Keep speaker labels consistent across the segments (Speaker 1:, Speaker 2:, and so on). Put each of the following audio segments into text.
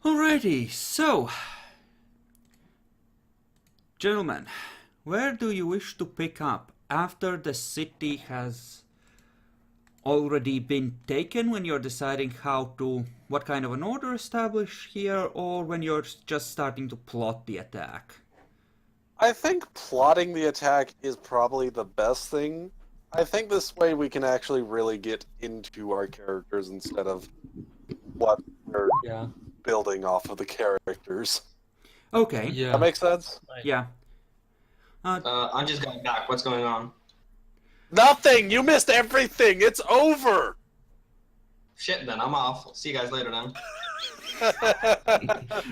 Speaker 1: Alrighty, so, gentlemen, where do you wish to pick up after the city has already been taken, when you're deciding what kind of an order establish here, or when you're just starting to plot the attack?
Speaker 2: I think plotting the attack is probably the best thing. I think this way we can actually really get into our characters instead of what we're building off of the characters.
Speaker 1: Okay.
Speaker 3: Yeah.
Speaker 2: That makes sense?
Speaker 1: Yeah.
Speaker 4: I'm just going back. What's going on?
Speaker 2: Nothing! You missed everything! It's over!
Speaker 4: Shit, then I'm off. See you guys later then.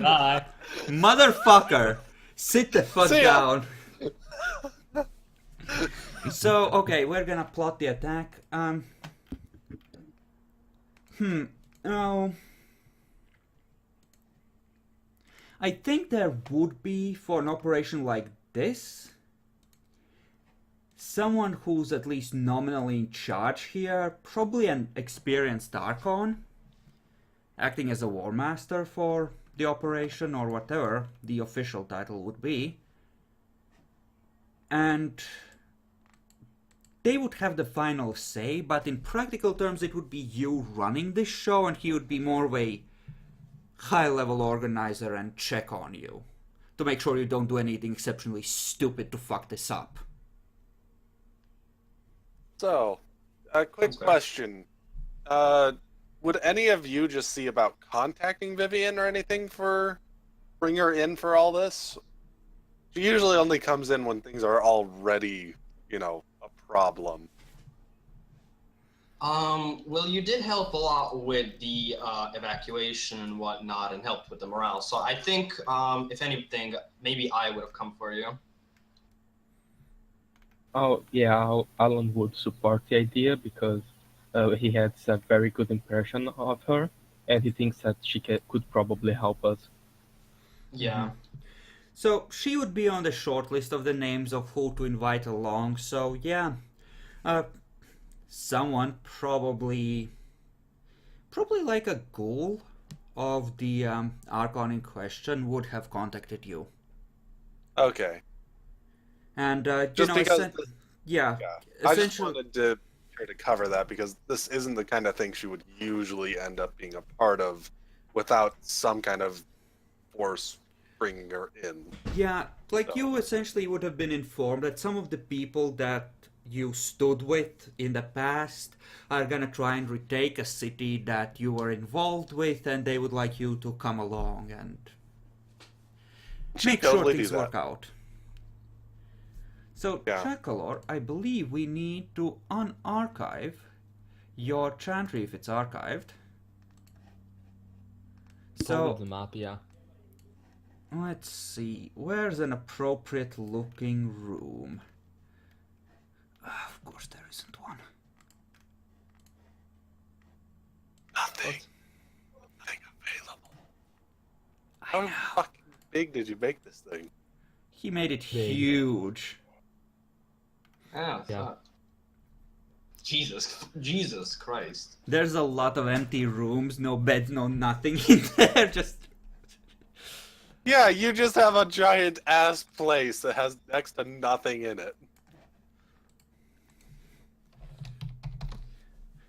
Speaker 3: Bye.
Speaker 1: Motherfucker! Sit the fuck
Speaker 2: See ya.
Speaker 1: down. So, okay, we're gonna plot the attack. Oh. I think there would be, for an operation like this, someone who's at least nominally in charge here, probably an experienced Archon, acting as a War Master for the operation, or whatever the official title would be. And they would have the final say, but in practical terms it would be you running this show, and he would be more of a high-level organizer and check on you, to make sure you don't do anything exceptionally stupid to fuck this up.
Speaker 2: So, a quick question. Would any of you just see about contacting Vivian or anything for bring her in for all this? She usually only comes in when things are already, a problem.
Speaker 4: Well, you did help a lot with the evacuation and whatnot, and helped with the morale. So I think, if anything, maybe I would have come for you.
Speaker 5: Oh, yeah, Alan would support the idea because he has a very good impression of her, and he thinks that she could probably help us.
Speaker 4: Yeah.
Speaker 1: So she would be on the short list of the names of who to invite along, so yeah. Someone probably like a ghoul of the Archon in question would have contacted you.
Speaker 2: Okay.
Speaker 1: And,
Speaker 2: Just because
Speaker 1: yeah,
Speaker 2: I just
Speaker 1: essentially,
Speaker 2: wanted to try to cover that because this isn't the kind of thing she would usually end up being a part of without some kind of force bringing her in.
Speaker 1: yeah, like you essentially would have been informed that some of the people that you stood with in the past are gonna try and retake a city that you were involved with, and they would like you to come along and make sure
Speaker 2: totally
Speaker 1: things
Speaker 2: do that.
Speaker 1: work out. So,
Speaker 2: Yeah.
Speaker 1: Chakalor, I believe we need to unarchive your chantry if it's archived.
Speaker 3: Follow
Speaker 1: So,
Speaker 3: the map, yeah.
Speaker 1: let's see, where's an appropriate looking room? Of course there isn't one.
Speaker 2: Nothing available.
Speaker 1: I
Speaker 2: How
Speaker 1: know.
Speaker 2: fucking big did you make this thing?
Speaker 1: He made it
Speaker 3: Big.
Speaker 1: huge.
Speaker 4: Yeah.
Speaker 3: Yeah.
Speaker 4: Fuck. Jesus Christ.
Speaker 1: There's a lot of empty rooms, no beds, no nothing in there, just...
Speaker 2: Yeah, you just have a giant ass place that has next to nothing in it.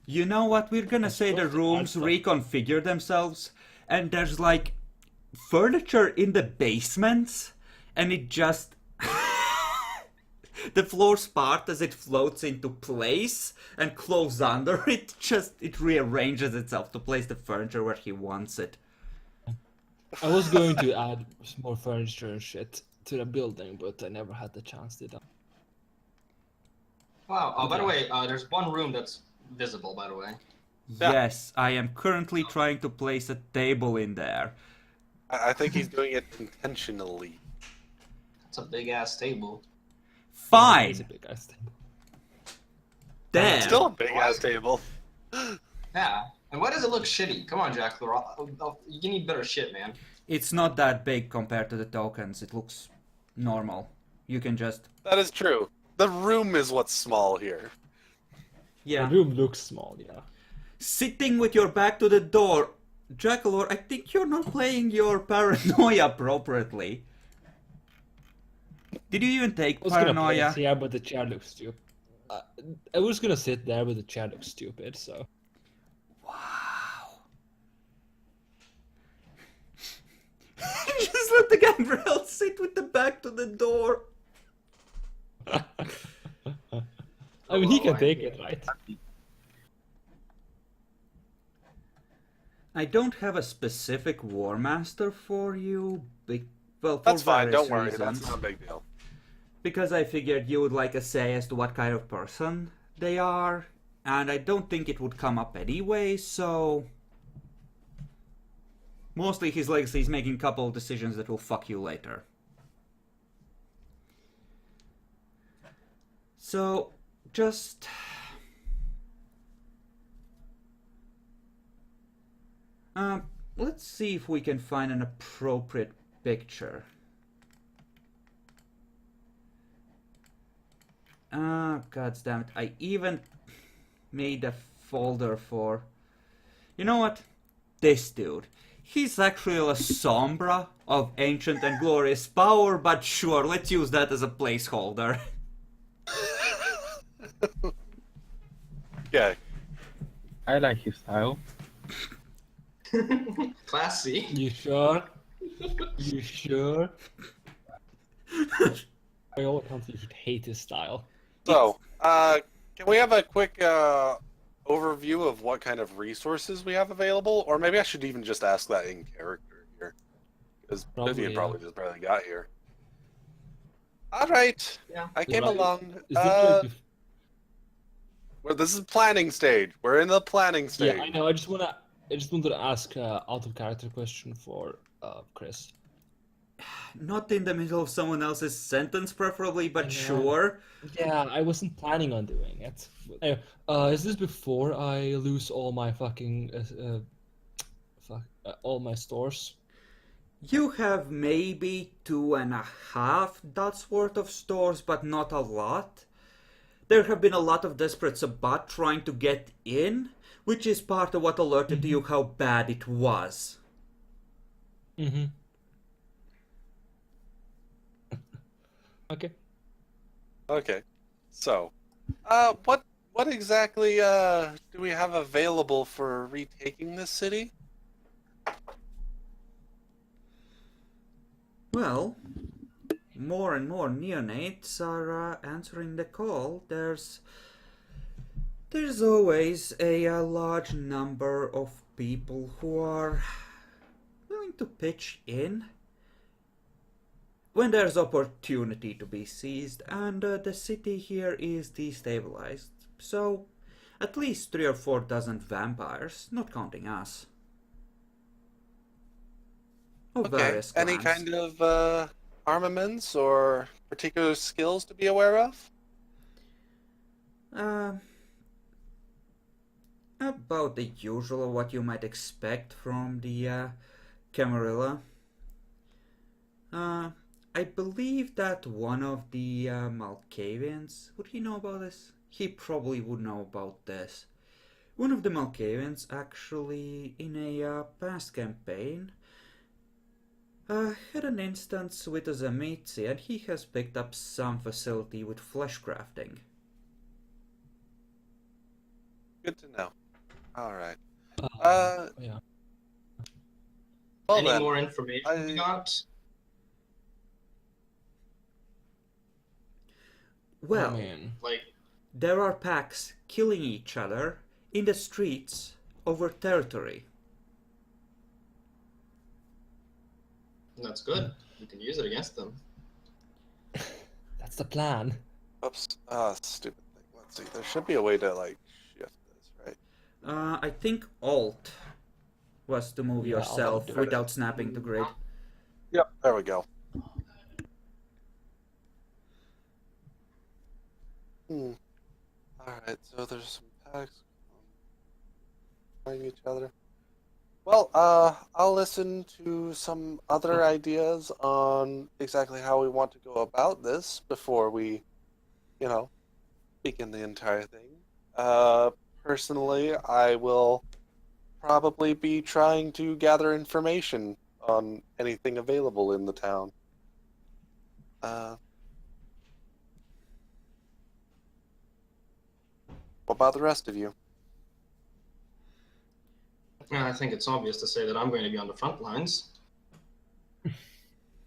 Speaker 1: You know what, we're gonna say the rooms reconfigure themselves, and there's like furniture in the basements, and it just... the floors part as it floats into place and close under it, it rearranges itself to place the furniture where he wants it.
Speaker 3: I was going to add more furniture and shit to the building, but I never had the chance to do that.
Speaker 4: Wow. By the way, there's one room that's visible, by the way.
Speaker 2: Yeah.
Speaker 1: Yes, I am currently trying to place a table in there.
Speaker 2: I think he's doing it intentionally.
Speaker 4: It's a big ass table.
Speaker 3: It's a
Speaker 1: Fine!
Speaker 3: big ass thing.
Speaker 1: Damn!
Speaker 2: Still a big ass table.
Speaker 4: Yeah. And why does it look shitty? Come on, Jack. You need better shit, man.
Speaker 1: It's not that big compared to the tokens, it looks normal. You can just...
Speaker 2: That is true. The room is what's small here.
Speaker 1: Yeah.
Speaker 3: The room looks small, yeah.
Speaker 1: Sitting with your back to the door, Jackalor, I think you're not playing your paranoia appropriately. Did you even take
Speaker 3: I was gonna play
Speaker 1: paranoia?
Speaker 3: it here, but the chair looks stupid. I was gonna sit there, but the chair looks stupid, so.
Speaker 1: Wow. Just let the Gabriel sit with the back to the door.
Speaker 3: I mean, he can
Speaker 4: Well,
Speaker 3: take it, right?
Speaker 1: I don't have a specific War Master for you. Well, for
Speaker 2: That's fine.
Speaker 1: various
Speaker 2: Don't worry.
Speaker 1: reasons.
Speaker 2: That's not a big deal.
Speaker 1: Because I figured you would like a say as to what kind of person they are, and I don't think it would come up anyway, so... Mostly his legacy is making a couple of decisions that will fuck you later. So, just... let's see if we can find an appropriate picture. God damn it. I even made a folder for... You know what? This dude. He's actually a Sombra of ancient and glorious power, but sure, let's use that as a placeholder.
Speaker 2: Okay.
Speaker 5: I like his style.
Speaker 4: Classy.
Speaker 3: You sure? You sure? I always can't you should hate his style.
Speaker 2: So, can we have a quick overview of what kind of resources we have available? Or maybe I should even just ask that in character here. Because
Speaker 3: Probably,
Speaker 2: Vivian
Speaker 3: yeah.
Speaker 2: probably just barely got here. Alright.
Speaker 4: Yeah.
Speaker 2: I came
Speaker 3: Right.
Speaker 2: along.
Speaker 3: Is it like
Speaker 2: Well, this is planning stage. We're in the planning stage.
Speaker 3: yeah, I know. I just wanted to ask out of character question for Chris.
Speaker 1: Not in the middle of someone else's sentence, preferably, but
Speaker 3: I know.
Speaker 1: sure.
Speaker 3: Yeah, I wasn't planning on doing it. Anyway, is this before I lose all my fucking all my stores?
Speaker 1: You have maybe 2.5 dots worth of stores, but not a lot. There have been a lot of desperate Sabbat trying to get in, which is part of what alerted you how bad it was.
Speaker 3: Mm-hmm. Okay.
Speaker 2: Okay. So, what exactly do we have available for retaking this city?
Speaker 1: Well, more and more neonates are answering the call. There's always a large number of people who are willing to pitch in when there's opportunity to be seized, and the city here is destabilized. So, at least 3 or 4 dozen vampires, not counting us. Of
Speaker 2: Okay.
Speaker 1: various
Speaker 2: Any
Speaker 1: clans.
Speaker 2: kind of armaments or particular skills to be aware of?
Speaker 1: About the usual, what you might expect from the Camarilla. I believe that one of the Malkavians, would he know about this? He probably would know about this. One of the Malkavians actually, in a past campaign, had an instance with a Zamitzi, and he has picked up some facility with flesh crafting.
Speaker 2: Good to know. All right.
Speaker 3: Yeah.
Speaker 2: Well
Speaker 4: Any
Speaker 2: then,
Speaker 4: more information we got?
Speaker 1: Well,
Speaker 3: I mean,
Speaker 4: Like,
Speaker 1: there are packs killing each other in the streets over territory.
Speaker 4: that's good. We can use it against them.
Speaker 3: that's the plan.
Speaker 2: oops. Stupid thing. Let's see. There should be a way to like shift this, right?
Speaker 1: I think Alt was to move
Speaker 3: Yeah,
Speaker 1: yourself
Speaker 3: I'll do it.
Speaker 1: without snapping to grid.
Speaker 2: Yep. There we go. Alright, so there's some packs fighting each other. Well, I'll listen to some other ideas on exactly how we want to go about this before we, begin the entire thing. Personally, I will probably be trying to gather information on anything available in the town. What about the rest of you?
Speaker 4: I think it's obvious to say that I'm going to be on the front lines.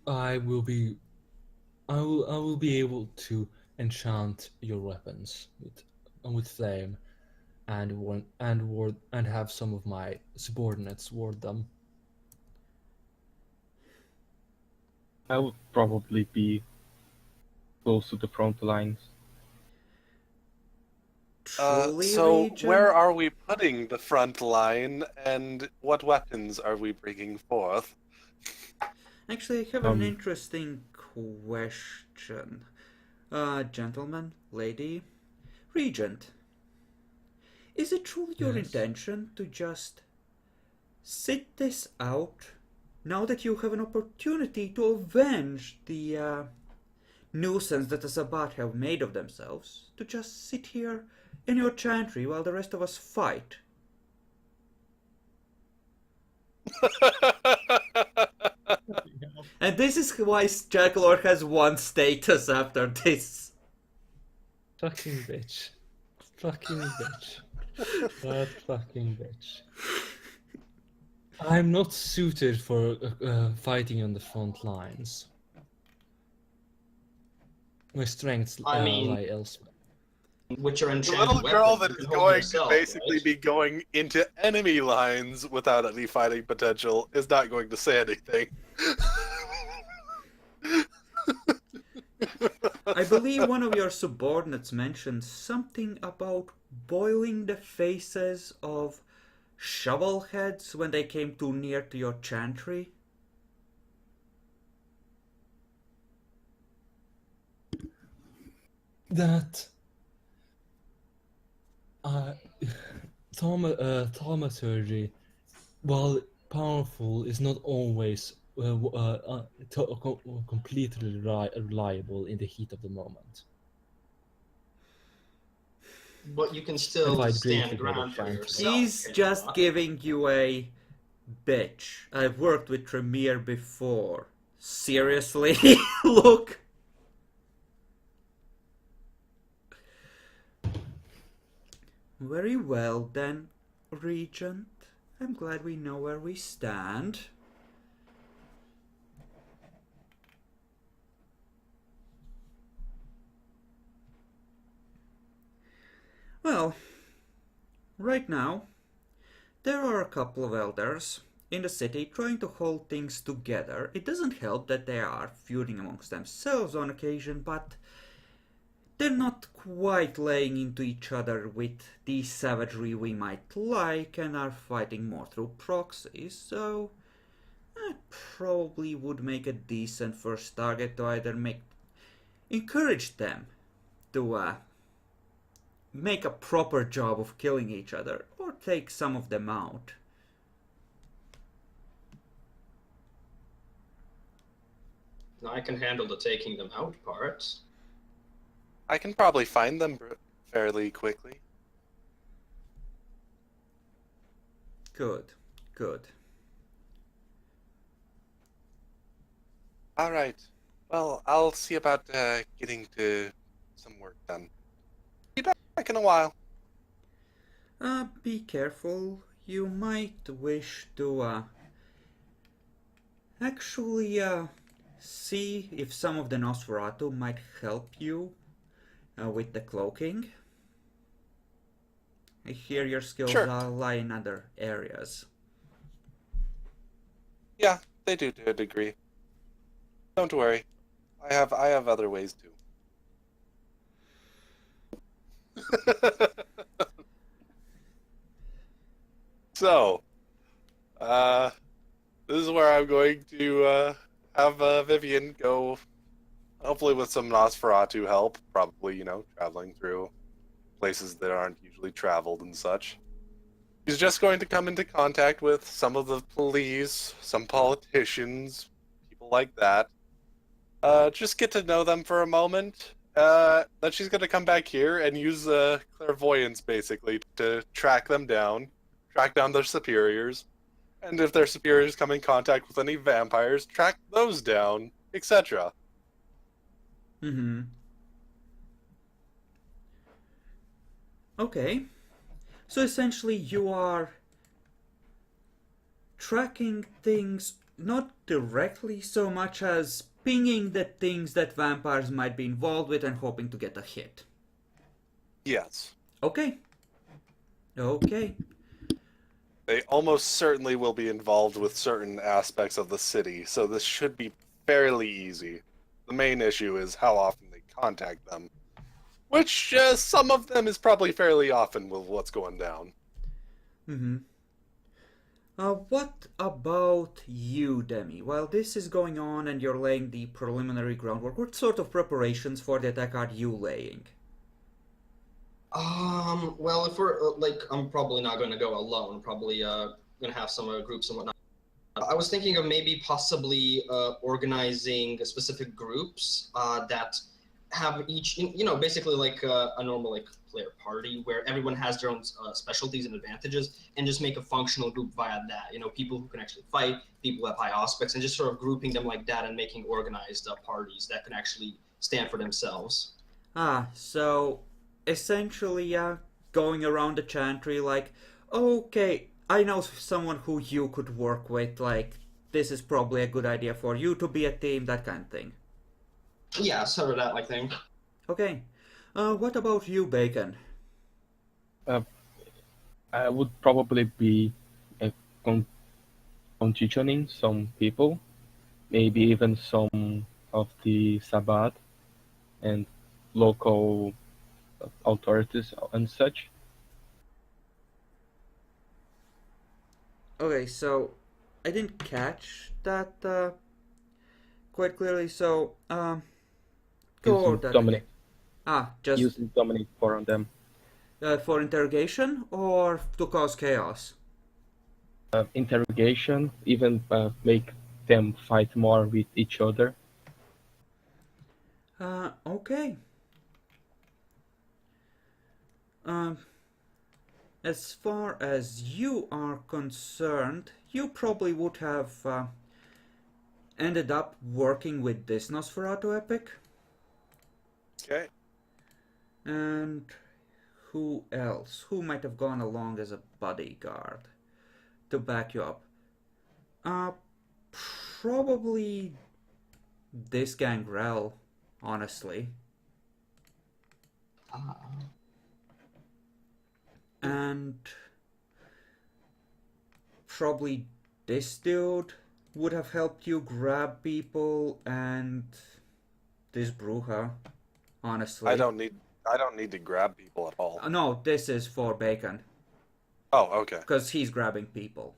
Speaker 3: I will be able to enchant your weapons with flame, and have some of my subordinates ward them.
Speaker 5: I would probably be close to the front lines.
Speaker 1: Truly,
Speaker 2: So
Speaker 1: Regent?
Speaker 2: where are we putting the front line, and what weapons are we bringing forth?
Speaker 1: Actually, I have an interesting question. Gentleman, lady, Regent, is it truly your
Speaker 3: Yes.
Speaker 1: intention to just sit this out now that you have an opportunity to avenge the nuisance that the Sabbat have made of themselves, to just sit here in your chantry while the rest of us fight? And this is why Jackalor has one status after this.
Speaker 3: Fucking bitch. Fucking bitch. That fucking bitch. I'm not suited for fighting on the front lines. My strengths
Speaker 4: I mean-
Speaker 3: lie elsewhere.
Speaker 4: With your
Speaker 2: The
Speaker 4: enchanted
Speaker 2: little girl
Speaker 4: weapons,
Speaker 2: that
Speaker 4: you
Speaker 2: is
Speaker 4: can hold
Speaker 2: going
Speaker 4: yourself,
Speaker 2: to basically
Speaker 4: right?
Speaker 2: be going into enemy lines without any fighting potential is not going to say anything.
Speaker 1: I believe one of your subordinates mentioned something about boiling the faces of shovelheads when they came too near to your chantry.
Speaker 3: That thaumaturgy, while powerful, is not always completely reliable in the heat of the moment.
Speaker 4: But you can
Speaker 3: If
Speaker 4: still
Speaker 3: I'd
Speaker 4: stand
Speaker 3: greatly
Speaker 4: ground for
Speaker 3: overchanted.
Speaker 4: yourself.
Speaker 1: He's
Speaker 4: can you
Speaker 1: just
Speaker 4: not?
Speaker 1: giving you a bitch. I've worked with Tremere before. Seriously? Look. Very well then, Regent. I'm glad we know where we stand. Well, right now, there are a couple of elders in the city trying to hold things together. It doesn't help that they are feuding amongst themselves on occasion, but they're not quite laying into each other with the savagery we might like and are fighting more through proxies, so I probably would make a decent first target to either encourage them to make a proper job of killing each other or take some of them out.
Speaker 4: I can handle the taking them out part.
Speaker 2: I can probably find them fairly quickly.
Speaker 1: Good, good.
Speaker 2: All right. Well, I'll see about getting to some work done. Be back in a while.
Speaker 1: Be careful. You might wish to actually see if some of the Nosferatu might help you with the cloaking. I hear your skills
Speaker 2: Sure.
Speaker 1: lie in other areas.
Speaker 2: Yeah, they do to a degree. Don't worry. I have other ways too. So, this is where I'm going to have Vivian go, hopefully with some Nosferatu help, probably, traveling through places that aren't usually traveled and such. She's just going to come into contact with some of the police, some politicians, people like that. Just get to know them for a moment. Then she's going to come back here and use clairvoyance, basically, to track them down. track down their superiors, and if their superiors come in contact with any vampires, track those down, etc.
Speaker 1: Mm-hmm. Okay. So essentially you are tracking things not directly so much as pinging the things that vampires might be involved with and hoping to get a hit.
Speaker 2: Yes.
Speaker 1: Okay. Okay.
Speaker 2: They almost certainly will be involved with certain aspects of the city, so this should be fairly easy. The main issue is how often they contact them, which some of them is probably fairly often with what's going down.
Speaker 1: Mm-hmm. What about you, Demi? While this is going on and you're laying the preliminary groundwork, what sort of preparations for the attack are you laying?
Speaker 4: Well, if we're I'm probably not going to go alone. Probably going to have some groups and whatnot. I was thinking of maybe possibly organizing specific groups that have each, basically like a normal like player party where everyone has their own specialties and advantages, and just make a functional group via that. People who can actually fight, people who have high aspects, and just sort of grouping them like that and making organized parties that can actually stand for themselves.
Speaker 1: So essentially, going around the chantry like, okay, I know someone who you could work with, like, this is probably a good idea for you to be a team, that kind of thing.
Speaker 4: Yeah, sort of that like thing.
Speaker 1: Okay. What about you, Bacon?
Speaker 5: I would probably be uh, con- conditioning some people, maybe even some of the Sabbath and local authorities and such.
Speaker 1: Okay, so I didn't catch that quite clearly, so go over
Speaker 5: Using
Speaker 1: that
Speaker 5: Dominic,
Speaker 1: again. Just
Speaker 5: using Dominic for them.
Speaker 1: for interrogation or to cause chaos?
Speaker 5: Interrogation, even make them fight more with each other.
Speaker 1: Okay. Um, as far as you are concerned, you probably would have ended up working with this Nosferatu epic.
Speaker 2: Okay.
Speaker 1: And who else? Who might have gone along as a bodyguard to back you up? Probably this Gangrel, honestly. And probably this dude would have helped you grab people, and this Bruja, honestly.
Speaker 2: I don't need to grab people at all.
Speaker 1: No, this is for Bacon,
Speaker 2: Oh, okay.
Speaker 1: because he's grabbing people.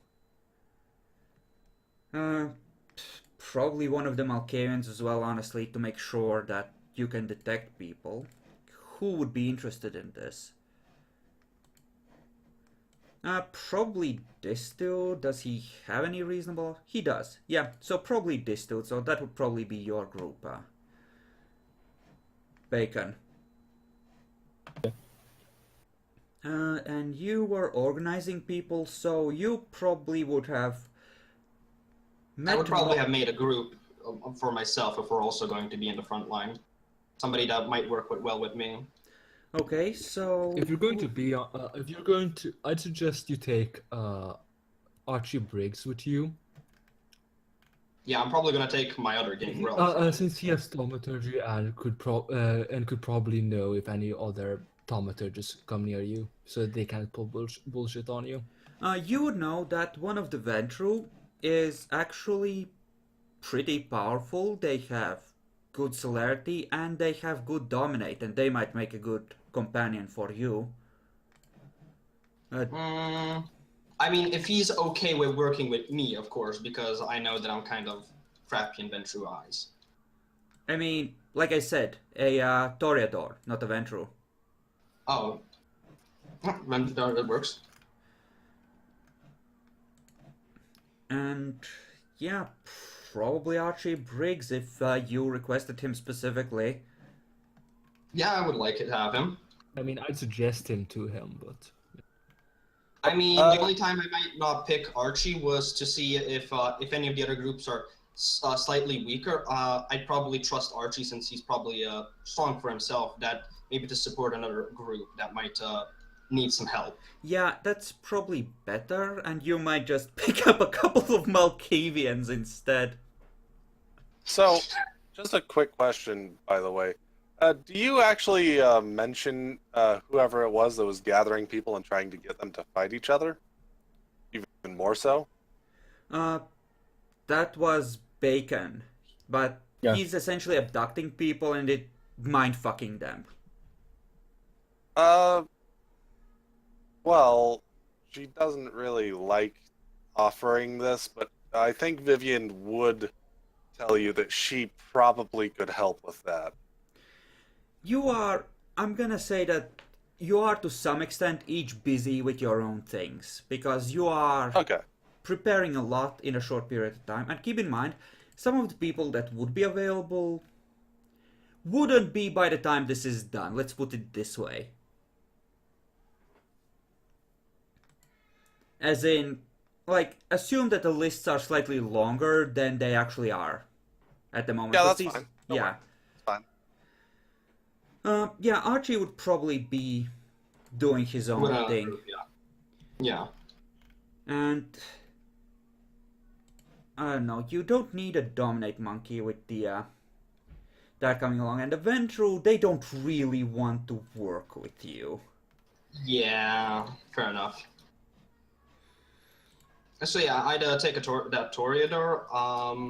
Speaker 1: Probably one of the Malkavians as well, honestly, to make sure that you can detect people. Who would be interested in this? Probably this dude. Does he have any reasonable? He does. Yeah, so probably this dude. So that would probably be your group. Bacon. And you were organizing people, so you probably would have
Speaker 4: I would probably have made a group for myself if we're also going to be in the front line. Somebody that might work well with me.
Speaker 1: Okay, so
Speaker 3: If you're going to be, I'd suggest you take Archie Briggs with you.
Speaker 4: Yeah, I'm probably gonna take my other game. Rel.
Speaker 3: Since he has thaumaturgy and could probably know if any other thaumaturgists come near you, so they can't pull bullshit on you.
Speaker 1: you would know that one of the Ventru is actually pretty powerful. They have good celerity and they have good dominate, and they might make a good companion for you.
Speaker 4: I mean, if he's okay with working with me, of course, because I know that I'm kind of crappy in Ventru eyes.
Speaker 1: I mean, like I said, a Toreador, not a Ventru.
Speaker 4: Oh, that works.
Speaker 1: And yeah, probably Archie Briggs if you requested him specifically.
Speaker 4: Yeah, I would like to have him.
Speaker 3: I mean, I'd suggest him to him, but
Speaker 4: I mean,
Speaker 2: Uh,
Speaker 4: the only time I might not pick Archie was to see if any of the other groups are slightly weaker. I'd probably trust Archie since he's probably strong for himself. That maybe to support another group that might need some help.
Speaker 1: Yeah, that's probably better, and you might just pick up a couple of Malkavians instead.
Speaker 2: So, just a quick question, by the way. Do you actually mention whoever it was that was gathering people and trying to get them to fight each other? Even more so?
Speaker 1: Uh, that was Bacon, but
Speaker 5: Yeah.
Speaker 1: he's essentially abducting people and it mind fucking them.
Speaker 2: Uh, well, she doesn't really like offering this, but I think Vivian would tell you that she probably could help with that.
Speaker 1: You are, I'm gonna say that you are to some extent each busy with your own things because you are
Speaker 2: Okay.
Speaker 1: preparing a lot in a short period of time. And keep in mind, some of the people that would be available wouldn't be by the time this is done. Let's put it this way. As in, like, assume that the lists are slightly longer than they actually are at the moment.
Speaker 2: Yeah,
Speaker 1: 'cause
Speaker 2: that's fine. Don't
Speaker 1: Yeah.
Speaker 2: worry. It's fine.
Speaker 1: Yeah, Archie would probably be doing his own
Speaker 4: With another
Speaker 1: thing.
Speaker 4: group, yeah.
Speaker 1: And I don't know, you don't need a dominate monkey with the that coming along, and the Ventru, they don't really want to work with you.
Speaker 4: Yeah, fair enough. So yeah, I'd take that Toreador.
Speaker 1: I'll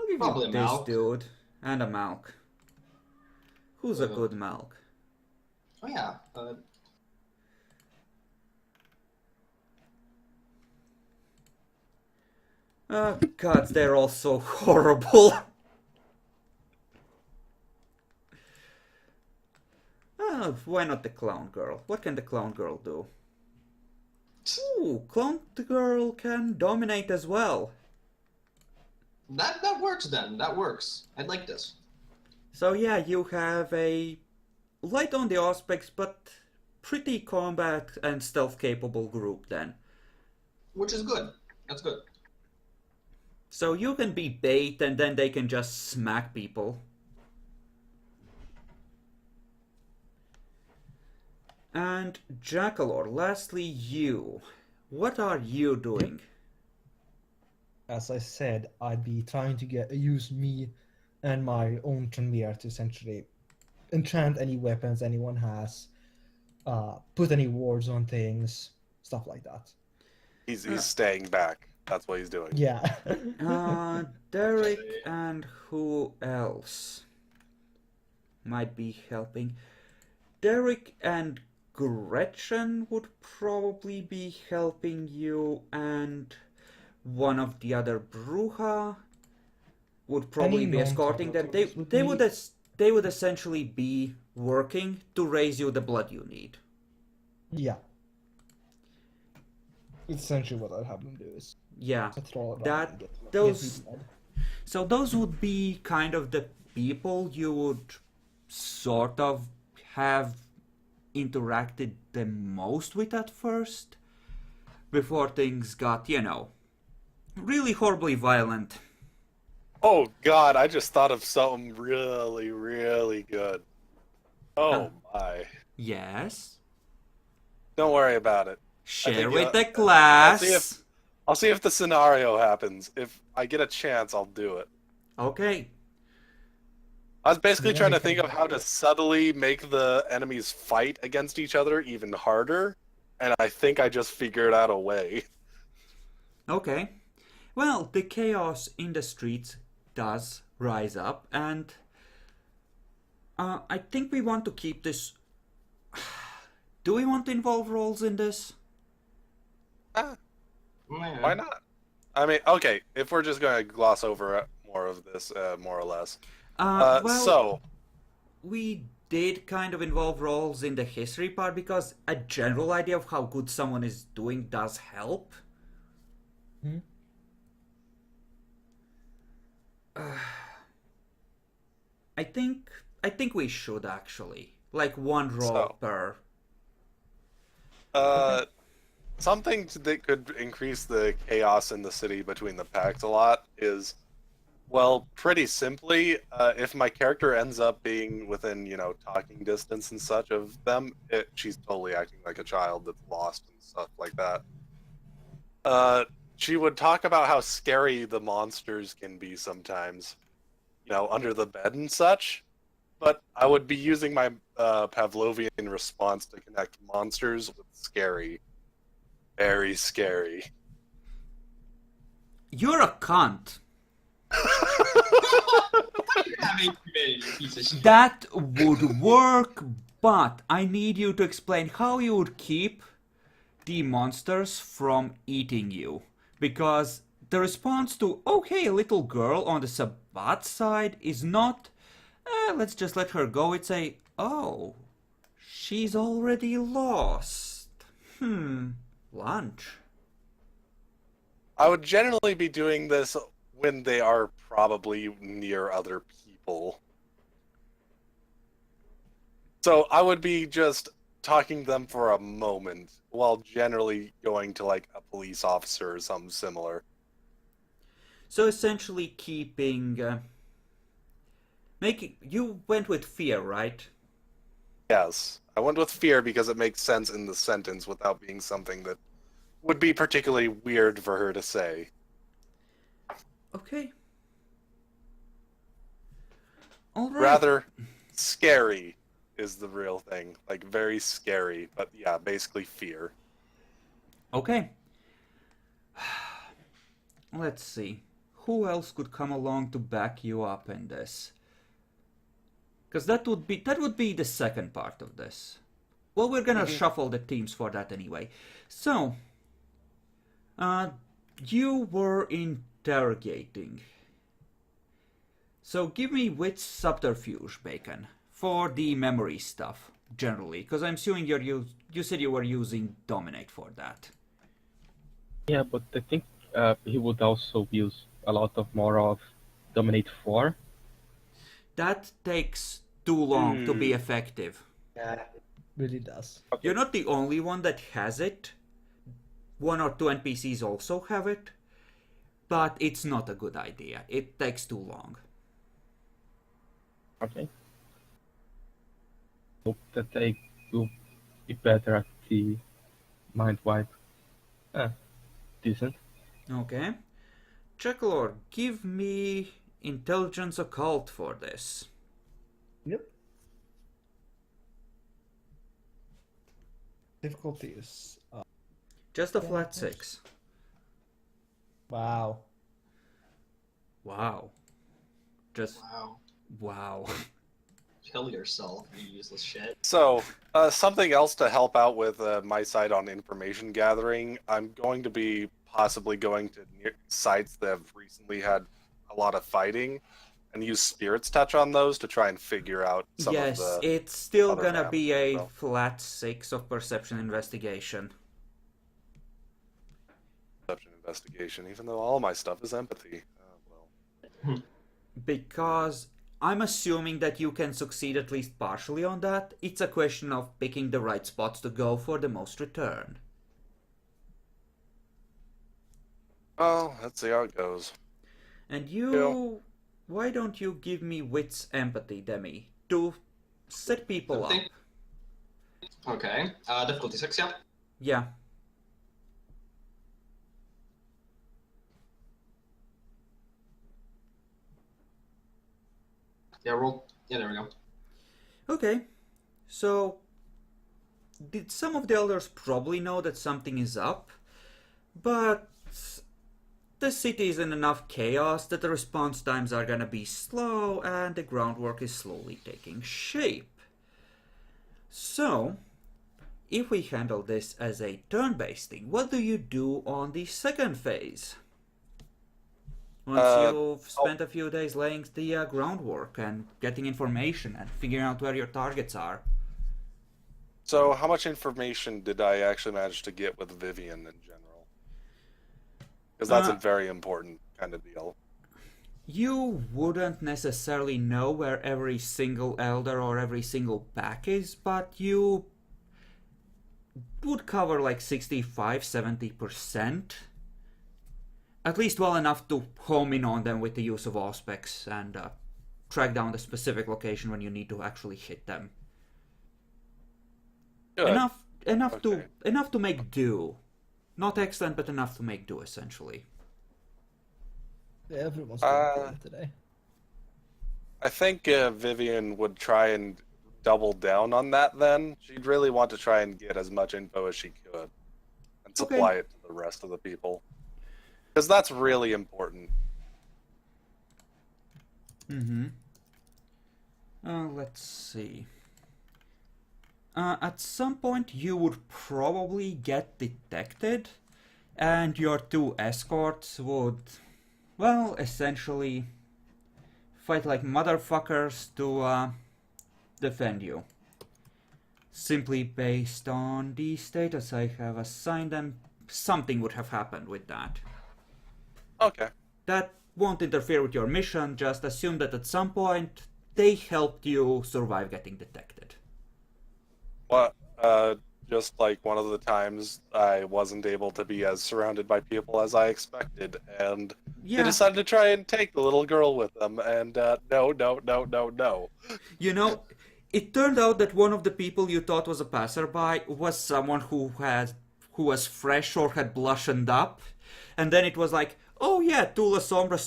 Speaker 1: give
Speaker 4: Probably
Speaker 1: you
Speaker 4: a
Speaker 1: this
Speaker 4: Malk.
Speaker 1: dude and a Malk. Who's a
Speaker 4: Mhm.
Speaker 1: good Malk?
Speaker 4: Oh yeah.
Speaker 1: God, they're all so horrible. Why not the clown girl? What can the clown girl do? Ooh, clown girl can dominate as well.
Speaker 4: That works then. That works. I'd like this.
Speaker 1: So yeah, you have a light on the aspects, but pretty combat and stealth capable group then.
Speaker 4: Which is good. That's good.
Speaker 1: So you can be bait and then they can just smack people. And Jackalor, lastly you. What are you doing?
Speaker 6: As I said, I'd be trying to use me and my own Tranmere to essentially enchant any weapons anyone has, put any wards on things, stuff like that.
Speaker 2: He's staying back. That's what he's doing.
Speaker 6: Yeah.
Speaker 1: Derek and who else might be helping? Derek and Gretchen would probably be helping you, and one of the other Bruja would probably
Speaker 6: Any
Speaker 1: be escorting them. They
Speaker 6: non-Tartars would
Speaker 1: they
Speaker 6: be-
Speaker 1: would they would essentially be working to raise you the blood you need.
Speaker 6: Yeah. Essentially what I'd have them do is
Speaker 1: Yeah.
Speaker 6: patrol around
Speaker 1: That-
Speaker 6: and get
Speaker 1: those-
Speaker 6: me blood.
Speaker 1: So those would be kind of the people you would sort of have interacted the most with at first, before things got, really horribly violent.
Speaker 2: Oh God, I just thought of something really, really good. Oh my.
Speaker 1: Yes?
Speaker 2: Don't worry about it.
Speaker 1: Share
Speaker 2: think,
Speaker 1: with the
Speaker 2: I'll
Speaker 1: class!
Speaker 2: I'll see if the scenario happens. If I get a chance, I'll do it.
Speaker 1: Okay.
Speaker 2: I was basically
Speaker 6: Yeah,
Speaker 2: trying to
Speaker 6: we
Speaker 2: think
Speaker 6: can-
Speaker 2: of how to subtly make the enemies fight against each other even harder, and I think I just figured out a way.
Speaker 1: Okay. Well, the chaos in the streets does rise up, and I think we want to keep this. Do we want to involve roles in this?
Speaker 2: Ah,
Speaker 4: Yeah.
Speaker 2: why not? I mean, okay, if we're just going to gloss over more of this, more or less.
Speaker 1: Well,
Speaker 2: So,
Speaker 1: we did kind of involve roles in the history part because a general idea of how good someone is doing does help.
Speaker 6: Hmm?
Speaker 1: I think we should actually, like, one role
Speaker 2: So.
Speaker 1: per.
Speaker 2: uh, something that could increase the chaos in the city between the packs a lot is, well, pretty simply, if my character ends up being within, talking distance and such of them, she's totally acting like a child that's lost and stuff like that. She would talk about how scary the monsters can be sometimes, under the bed and such. But I would be using my Pavlovian response to connect monsters with scary. Very scary.
Speaker 1: You're a cunt.
Speaker 4: Having committed, you piece of shit.
Speaker 1: That would work, but I need you to explain how you would keep the monsters from eating you. Because the response to, okay, little girl on the Sabbat side is not, let's just let her go. It's a, oh, she's already lost. Lunch.
Speaker 2: I would generally be doing this when they are probably near other people. So I would be just talking to them for a moment while generally going to like a police officer or something similar.
Speaker 1: So essentially keeping... You went with fear, right?
Speaker 2: Yes. I went with fear because it makes sense in the sentence without being something that would be particularly weird for her to say.
Speaker 1: Okay. Alright.
Speaker 2: Rather, scary is the real thing. Like, very scary. But yeah, basically fear.
Speaker 1: Okay. Let's see. Who else could come along to back you up in this? Because that would be the second part of this. Well, we're gonna shuffle the teams for that anyway. So, you were interrogating. So give me which subterfuge, Bacon, for the memory stuff generally, because I'm assuming you said you were using Dominate for that.
Speaker 5: Yeah, but I think he would also use a lot of more of Dominate 4.
Speaker 1: That takes too long to be effective.
Speaker 6: Yeah, it really does.
Speaker 1: You're not the only one that has it. One or two NPCs also have it. But it's not a good idea. It takes too long.
Speaker 5: Okay. Hope that I will be better at the mind wipe. Decent.
Speaker 1: Okay. Checklord, give me Intelligence Occult for this.
Speaker 6: Yep. Difficulties.
Speaker 1: Just a flat 6.
Speaker 6: Wow.
Speaker 1: Wow. Just
Speaker 4: Wow.
Speaker 1: wow.
Speaker 4: Kill yourself, you useless shit.
Speaker 2: So, something else to help out with my side on information gathering, I'm going to be possibly going to sites that have recently had a lot of fighting and use Spirit's Touch on those to try and figure out some
Speaker 1: Yes,
Speaker 2: of the...
Speaker 1: it's still
Speaker 2: other
Speaker 1: gonna
Speaker 2: maps
Speaker 1: be a
Speaker 2: as well.
Speaker 1: flat 6 of Perception Investigation.
Speaker 2: Perception investigation, even though all my stuff is empathy. Well.
Speaker 1: Because I'm assuming that you can succeed at least partially on that. It's a question of picking the right spots to go for the most return.
Speaker 2: Well, let's see how it goes.
Speaker 1: And you... Why don't you give me Wits Empathy, Demi, to set people up?
Speaker 4: Okay. Difficulty 6, yeah.
Speaker 1: Yeah.
Speaker 4: Yeah, roll. Yeah, there we go.
Speaker 1: Okay. So, did some of the elders probably know that something is up? But the city is in enough chaos that the response times are gonna be slow and the groundwork is slowly taking shape. So, if we handle this as a turn-based thing, what do you do on the second phase? Once you've spent a few days laying the groundwork and getting information and figuring out where your targets are.
Speaker 2: So, how much information did I actually manage to get with Vivian in general? Because that's a very important kind of deal.
Speaker 1: You wouldn't necessarily know where every single elder or every single pack is, but you would cover like 65-70%. At least well enough to home in on them with the use of auspex and track down the specific location when you need to actually hit them.
Speaker 2: Good.
Speaker 1: Enough
Speaker 2: Okay.
Speaker 1: to make do. Not excellent, but enough to make do essentially.
Speaker 6: Everyone's doing good today.
Speaker 2: I think Vivian would try and double down on that then. She'd really want to try and get as much info as she could and supply it to the rest of the people. Because that's really important.
Speaker 1: Mm-hmm. Let's see. At some point you would probably get detected, and your 2 escorts would, well, essentially fight like motherfuckers to defend you. Simply based on the status I have assigned them, something would have happened with that.
Speaker 2: Okay.
Speaker 1: That won't interfere with your mission, just assume that at some point they helped you survive getting detected.
Speaker 2: Well, just like one of the times I wasn't able to be as surrounded by people as I expected, and
Speaker 1: Yeah.
Speaker 2: they decided to try and take the little girl with them, and no.
Speaker 1: You know, it turned out that one of the people you thought was a passerby was someone who was fresh or had blushened up, and then it was like, oh yeah, Tula Sombra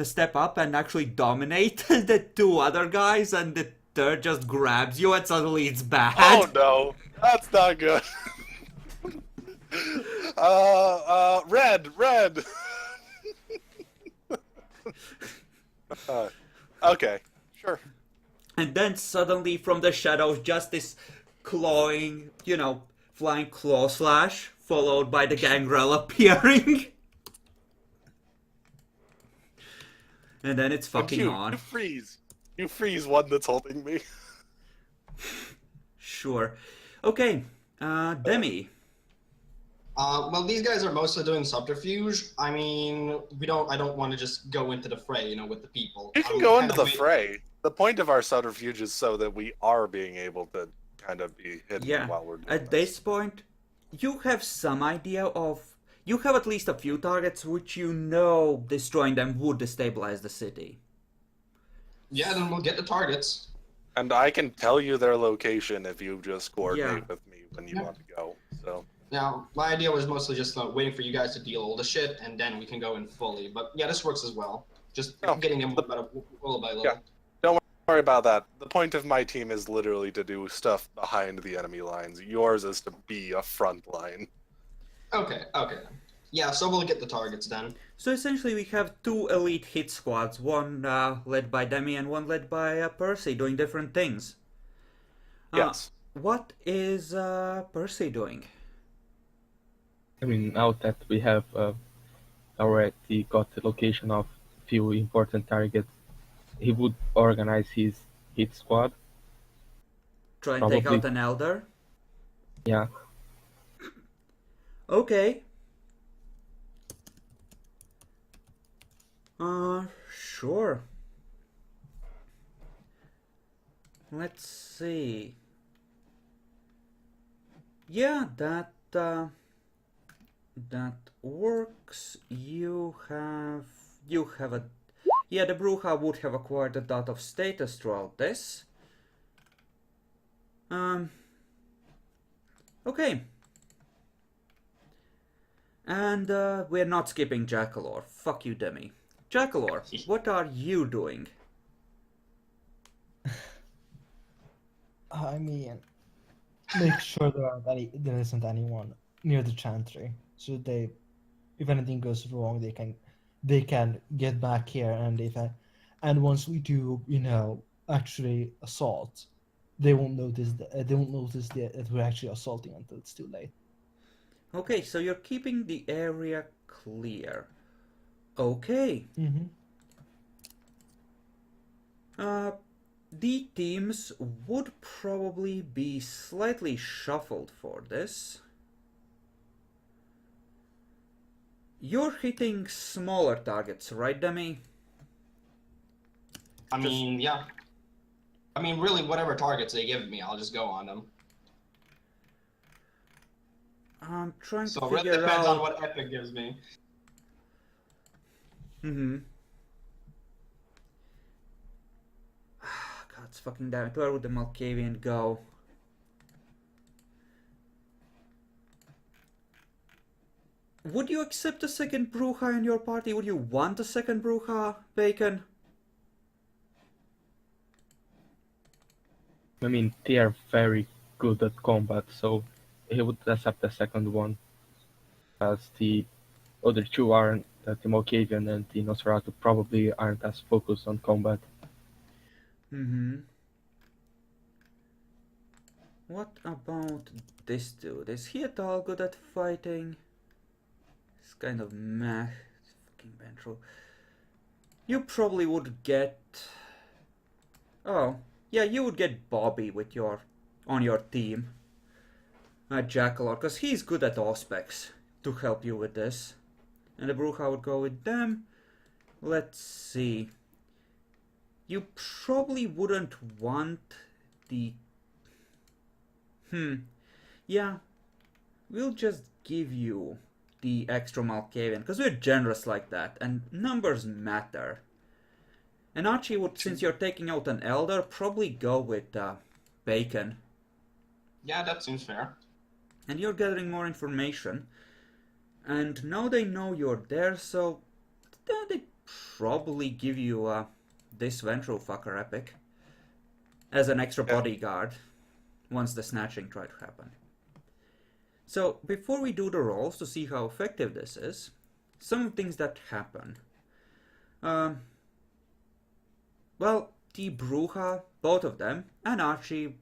Speaker 1: step up and actually dominate the 2 other guys, and the third just grabs you and suddenly it's bad.
Speaker 2: Oh no, that's not good. Red. Okay, sure.
Speaker 1: And then suddenly from the shadows, just this clawing, flying claw slash, followed by the gangrel appearing. And then it's fucking on.
Speaker 2: You freeze one that's holding me.
Speaker 1: Sure. Okay, Demi.
Speaker 4: Well, these guys are mostly doing subterfuge. I mean, I don't want to just go into the fray, with the people.
Speaker 2: You can
Speaker 4: I'm
Speaker 2: go
Speaker 4: kinda
Speaker 2: into the
Speaker 4: waiting-
Speaker 2: fray. The point of our subterfuge is so that we are being able to kind of be hidden
Speaker 1: Yeah,
Speaker 2: while we're doing
Speaker 1: at this point, you have some idea of... You have at least a few targets which destroying them would destabilize the city.
Speaker 4: Yeah, then we'll get the targets.
Speaker 2: And I can tell you their location if you just coordinate
Speaker 1: Yeah.
Speaker 2: with me when you
Speaker 4: Yeah.
Speaker 2: want to go. So
Speaker 4: Now, my idea was mostly just waiting for you guys to deal all the shit, and then we can go in fully. But yeah, this works as well. Just
Speaker 2: Oh,
Speaker 4: getting in little by little.
Speaker 2: Yeah. don't worry about that. The point of my team is literally to do stuff behind the enemy lines. Yours is to be a front line.
Speaker 4: Okay. Yeah, so we'll get the targets then.
Speaker 1: So essentially we have 2 elite hit squads, one led by Demi and one led by Percy, doing different things.
Speaker 2: Yes.
Speaker 1: What is Percy doing?
Speaker 5: I mean, now that we have already got the location of few important targets, he would organize his hit squad.
Speaker 1: Try and take
Speaker 5: Probably.
Speaker 1: out an elder?
Speaker 5: Yeah,
Speaker 1: Okay. Sure. Let's see. Yeah, that works. You have a... Yeah, the Bruja would have acquired a dot of status throughout this. Okay. And we're not skipping Jackalor. Fuck you, Demi. Jackalor, what are you doing?
Speaker 6: I mean, make sure there isn't anyone near the chantry, so if anything goes wrong, they can get back here, and once we do, actually assault, they won't notice that we're actually assaulting until it's too late.
Speaker 1: Okay, so you're keeping the area clear. Okay.
Speaker 6: Mm-hmm.
Speaker 1: The teams would probably be slightly shuffled for this. You're hitting smaller targets, right, Demi?
Speaker 4: I mean, yeah. I mean, really, whatever targets they give me, I'll just go on them.
Speaker 1: I'm trying to
Speaker 4: So it really
Speaker 1: figure
Speaker 4: depends
Speaker 1: out.
Speaker 4: on what Epic gives me.
Speaker 1: God, it's fucking damn it. Where would the Malkavian go? Would you accept a second Bruja in your party? Would you want a second Bruja, Bacon?
Speaker 5: I mean, they are very good at combat, so he would accept the second one, as the other two aren't. The Malkavian and the Nosferatu probably aren't as focused on combat.
Speaker 1: What about this dude? Is he at all good at fighting? It's kind of meh. It's fucking ventral. You probably would get... Oh, yeah, you would get Bobby with on your team. Jackalor, because he's good at Auspex to help you with this. And the Bruja would go with them. Let's see. You probably wouldn't want the... Yeah. We'll just give you the extra Malkavian, because we're generous like that, and numbers matter. And Archie would, since you're taking out an Elder, probably go with Bacon.
Speaker 4: Yeah, that seems fair.
Speaker 1: And you're gathering more information. And now they know you're there, so they probably give you this Ventral fucker epic as an extra bodyguard once the snatching try to happen. So before we do the rolls to see how effective this is, some things that happen. Well, the Bruja, both of them, and Archie,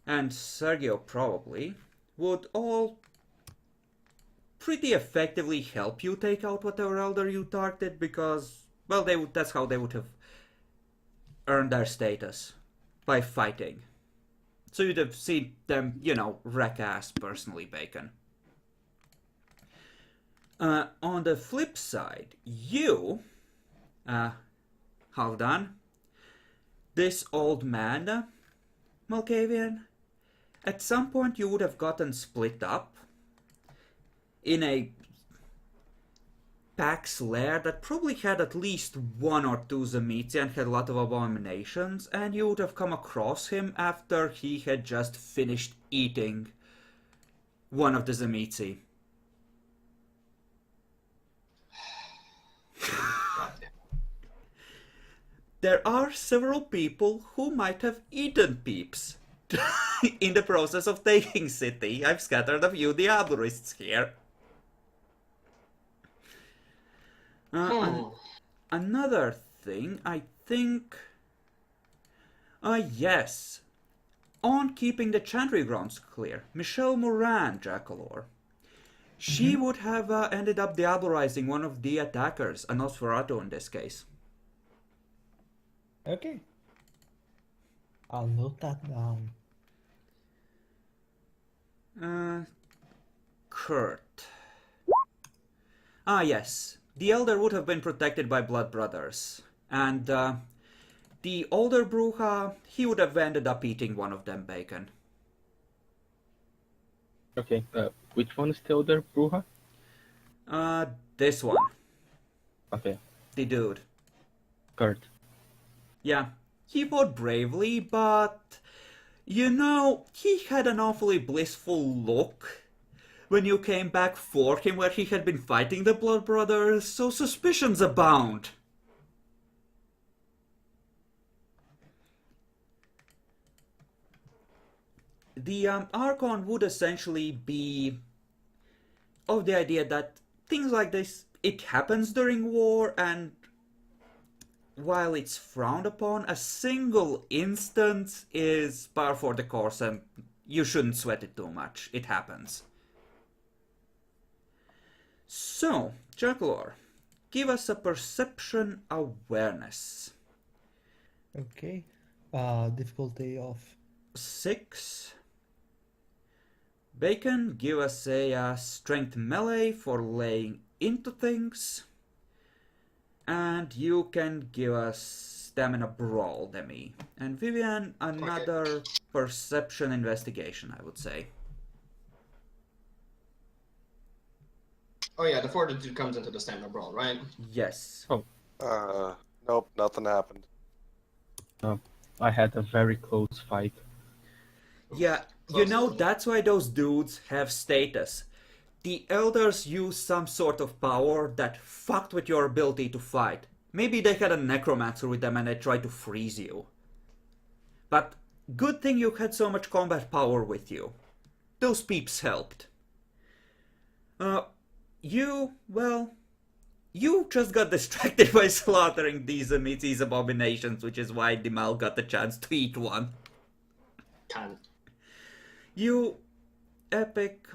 Speaker 1: and Sergio probably, would all pretty effectively help you take out whatever Elder you targeted, because, well, that's how they would have earned their status, by fighting. So you'd have seen them, wreck ass personally, Bacon. On the flip side, you, Halfdan, this old man, Malkavian, at some point you would have gotten split up in a Pax lair that probably had at least one or two Zemitzi and had a lot of abominations, and you would have come across him after he had just finished eating one of the Zemitzi. There are several people who might have eaten peeps in the process of taking city. I've scattered a few Diablerists here. Another thing, I think... yes. On keeping the Chantry grounds clear, Michelle Moran, Jackalor. She would have ended up Diablerizing one of the attackers, a Nosferatu in this case.
Speaker 6: Okay. I'll note that down.
Speaker 1: Kurt. Yes. The Elder would have been protected by Blood Brothers. And the older Bruja, he would have ended up eating one of them, Bacon.
Speaker 5: Okay, which one is the other Bruja?
Speaker 1: This one.
Speaker 5: Okay,
Speaker 1: The dude.
Speaker 5: Kurt.
Speaker 1: Yeah, he fought bravely, but... he had an awfully blissful look when you came back for him where he had been fighting the Blood Brothers, so suspicions abound. The Archon would essentially be of the idea that things like this, it happens during war, and while it's frowned upon, a single instance is par for the course and you shouldn't sweat it too much. It happens. So, Jackalor, give us a perception awareness.
Speaker 6: Okay. Difficulty of
Speaker 1: 6. Bacon, give us a strength melee for laying into things. And you can give us stamina brawl, Demi. And Vivian, another perception investigation, I would say.
Speaker 4: Oh yeah, the fortitude comes into the stamina brawl, right?
Speaker 1: Yes.
Speaker 2: Nope, nothing happened.
Speaker 5: I had a very close fight.
Speaker 1: Yeah, that's why those dudes have status. The elders use some sort of power that fucked with your ability to fight. Maybe they had a necromancer with them and they tried to freeze you. But good thing you had so much combat power with you. Those peeps helped. You just got distracted by slaughtering these Amity's abominations, which is why Dimal got the chance to eat one.
Speaker 4: Can't.
Speaker 1: You, Epic,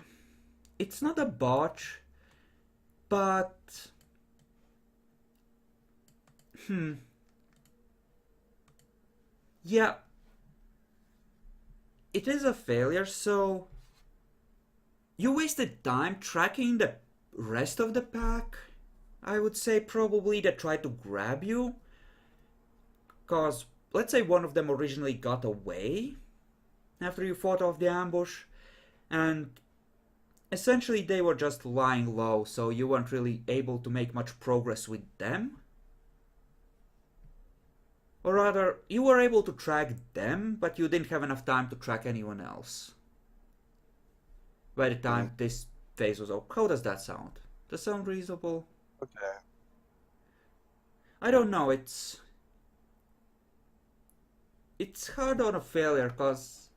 Speaker 1: it's not a botch, but... Yeah. It is a failure, so... You wasted time tracking the rest of the pack. I would say probably they tried to grab you. Cause, let's say one of them originally got away after you fought off the ambush, and essentially they were just lying low, so you weren't really able to make much progress with them. Or rather, you were able to track them, but you didn't have enough time to track anyone else. By the time this phase was over. How does that sound? Does that sound reasonable?
Speaker 2: Okay.
Speaker 1: I don't know, it's hard on a failure, cause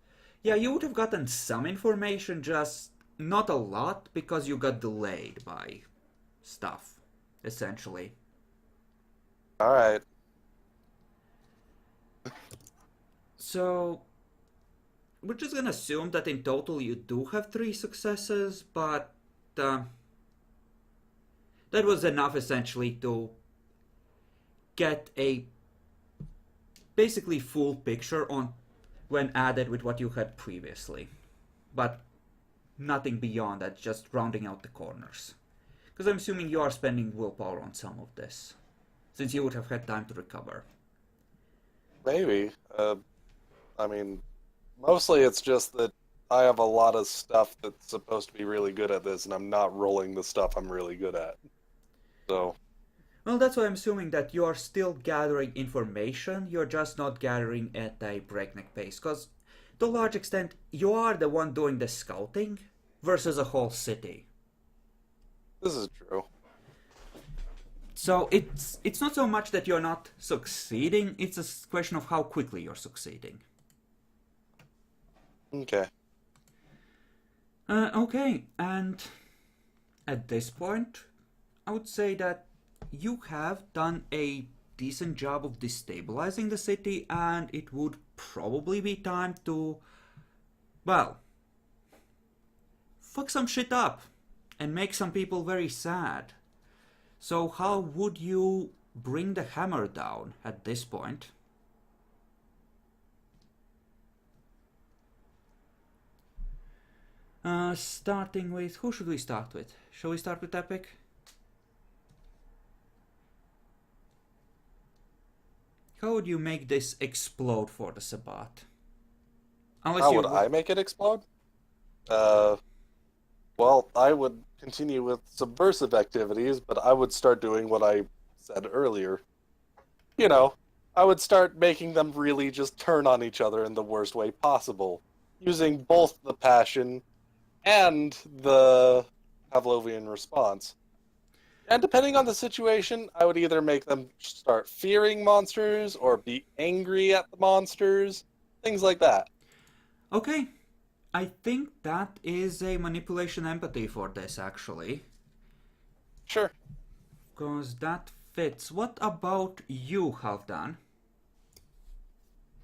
Speaker 1: yeah, you would have gotten some information, just not a lot, because you got delayed by stuff, essentially.
Speaker 2: Alright.
Speaker 1: So, we're just gonna assume that in total you do have 3 successes, but that was enough essentially to get a basically full picture on when added with what you had previously. But nothing beyond that, just rounding out the corners. Because I'm assuming you are spending willpower on some of this, since you would have had time to recover.
Speaker 2: Maybe. I mean, mostly it's just that I have a lot of stuff that's supposed to be really good at this, and I'm not rolling the stuff I'm really good at. So...
Speaker 1: Well, that's why I'm assuming that you are still gathering information, you're just not gathering at a breakneck pace, because to a large extent, you are the one doing the scouting versus a whole city.
Speaker 2: This is true.
Speaker 1: So it's not so much that you're not succeeding, it's a question of how quickly you're succeeding.
Speaker 2: Okay.
Speaker 1: Okay, and at this point, I would say that you have done a decent job of destabilizing the city, and it would probably be time to, well, fuck some shit up and make some people very sad. So how would you bring the hammer down at this point? Starting with, who should we start with? Shall we start with Epic? How would you make this explode for the Sabbat?
Speaker 2: How would I make it explode? Well, I would continue with subversive activities, but I would start doing what I said earlier. You know, I would start making them really just turn on each other in the worst way possible, using both the passion and the Pavlovian response. And depending on the situation, I would either make them start fearing monsters or be angry at the monsters, things like that.
Speaker 1: Okay, I think that is a manipulation empathy for this, actually.
Speaker 2: Sure.
Speaker 1: Because that fits. What about you, Halfdan?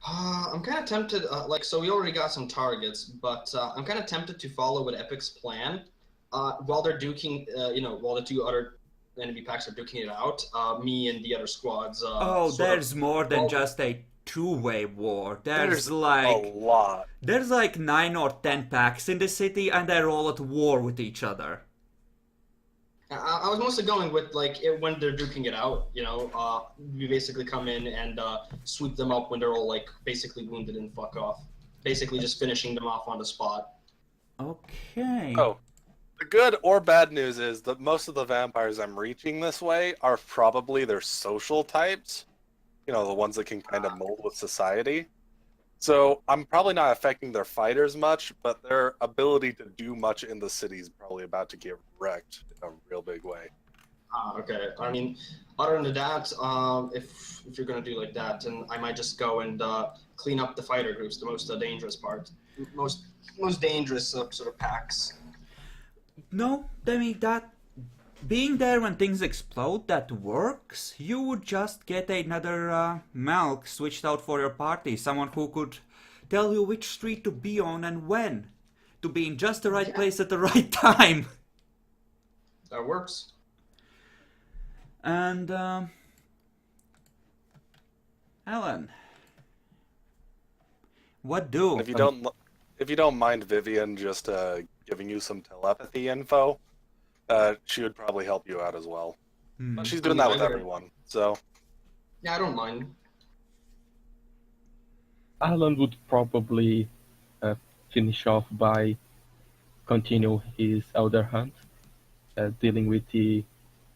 Speaker 4: I'm kind of tempted, so we already got some targets, but I'm kind of tempted to follow what Epic's plan. While they're duking, while the 2 other enemy packs are duking it out, me and the other squads.
Speaker 1: There's more than just a 2-way war. There's
Speaker 2: a
Speaker 1: like
Speaker 2: lot.
Speaker 1: There's like 9 or 10 packs in the city, and they're all at war with each other.
Speaker 4: I was mostly going with when they're duking it out. We basically come in and sweep them up when they're all basically wounded and fuck off. Basically, just finishing them off on the spot.
Speaker 1: Okay.
Speaker 2: Oh, The good or bad news is that most of the vampires I'm reaching this way are probably their social types. You know, the ones that can kind of mold with society. So I'm probably not affecting their fighters much, but their ability to do much in the city is probably about to get wrecked in a real big way.
Speaker 4: Okay. I mean, other than that, if you're gonna do like that, then I might just go and clean up the fighter groups, the most dangerous part, most dangerous sort of packs.
Speaker 1: No, Demi, that being there when things explode, that works. You would just get another Malk switched out for your party. Someone who could tell you which street to be on and when. To be in just the right place at the right time.
Speaker 4: That works.
Speaker 1: And, Alan. What do?
Speaker 2: If you don't mind Vivian just giving you some telepathy info, she would probably help you out as well. But she's doing that with everyone, so.
Speaker 4: Yeah, I don't mind.
Speaker 5: Alan would probably finish off by continue his Elder Hunt, dealing with the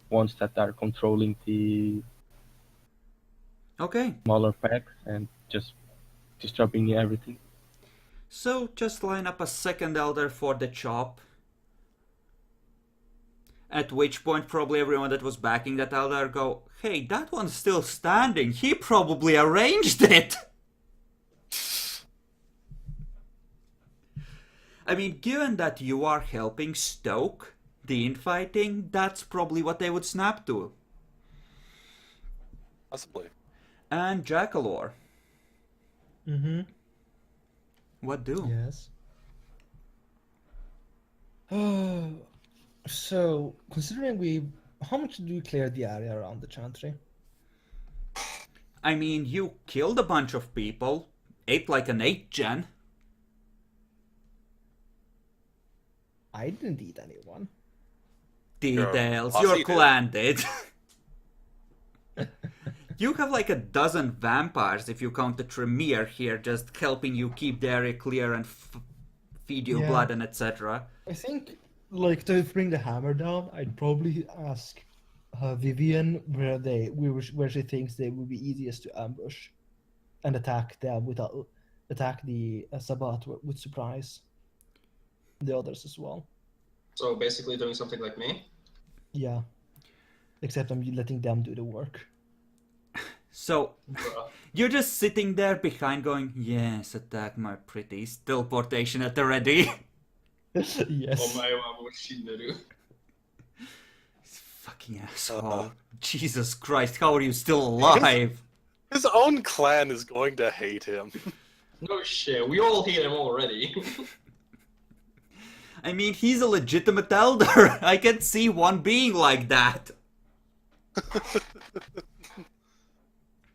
Speaker 5: ones that are controlling the
Speaker 1: Okay.
Speaker 5: smaller packs and just disturbing everything.
Speaker 1: So just line up a second elder for the chop. At which point probably everyone that was backing that elder go, hey, that one's still standing. He probably arranged it. I mean, given that you are helping stoke the infighting, that's probably what they would snap to.
Speaker 2: Possibly.
Speaker 1: And Jackalore.
Speaker 6: Mm-hmm.
Speaker 1: What do?
Speaker 6: Yes. So, considering how much do we clear the area around the chantry?
Speaker 1: I mean, you killed a bunch of people. Ate like an 8-gen.
Speaker 6: I didn't eat anyone.
Speaker 1: Details.
Speaker 2: boss
Speaker 1: Your
Speaker 2: did.
Speaker 1: clan did. You have like a dozen vampires if you count the Tremere here, just helping you keep the area clear and feed you
Speaker 6: Yeah.
Speaker 1: blood and etc.
Speaker 6: I think, like, to bring the hammer down, I'd probably ask Vivian where she thinks they would be easiest to ambush, and attack them attack the Sabbat with surprise. The others as well.
Speaker 4: So basically doing something like me.
Speaker 6: Yeah. Except I'm letting them do the work.
Speaker 1: So,
Speaker 4: Bruh.
Speaker 1: you're just sitting there behind going, yes, attack my pretties. Teleportation at the ready.
Speaker 6: Yes.
Speaker 1: Fucking asshole. Jesus Christ, how are you still alive?
Speaker 2: His own clan is going to hate him.
Speaker 4: No shit, we all hate him already.
Speaker 1: I mean, he's a legitimate elder. I can see one being like that.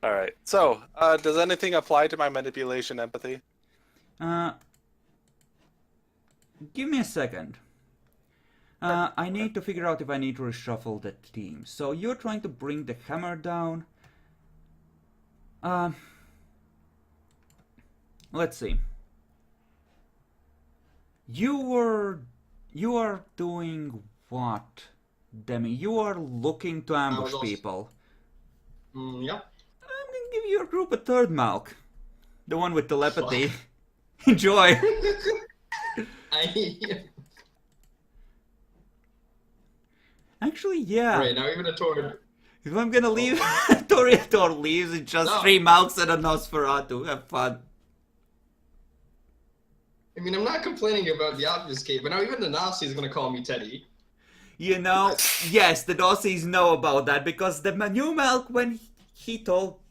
Speaker 2: Alright, so, does anything apply to my manipulation empathy?
Speaker 1: Give me a second. I need to figure out if I need to reshuffle the team. So you're trying to bring the hammer down. Let's see. You are doing what, Demi? You are looking to ambush
Speaker 4: also-
Speaker 1: people.
Speaker 4: Yeah.
Speaker 1: I'm gonna give your group a third Malk. The one with telepathy. Enjoy. Actually, yeah.
Speaker 4: Right, now even a Tord.
Speaker 1: If I'm gonna leave, Toreador leaves with just
Speaker 4: No.
Speaker 1: 3 Malks and a Nosferatu. Have fun.
Speaker 4: I mean, I'm not complaining about the obvious case, but now even the Nazi is gonna call me Teddy.
Speaker 1: You know, yes, the Aussies know about that because the new Malk, when he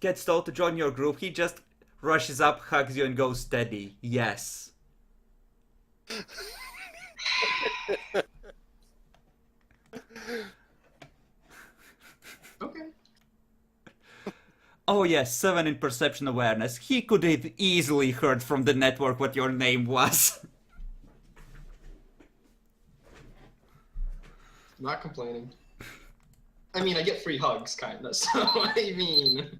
Speaker 1: gets told to join your group, he just rushes up, hugs you, and goes steady. Yes.
Speaker 4: Okay.
Speaker 1: Oh yes, 7 in perception awareness. He could have easily heard from the network what your name was.
Speaker 4: Not complaining. I mean, I get free hugs, kinda, so I mean...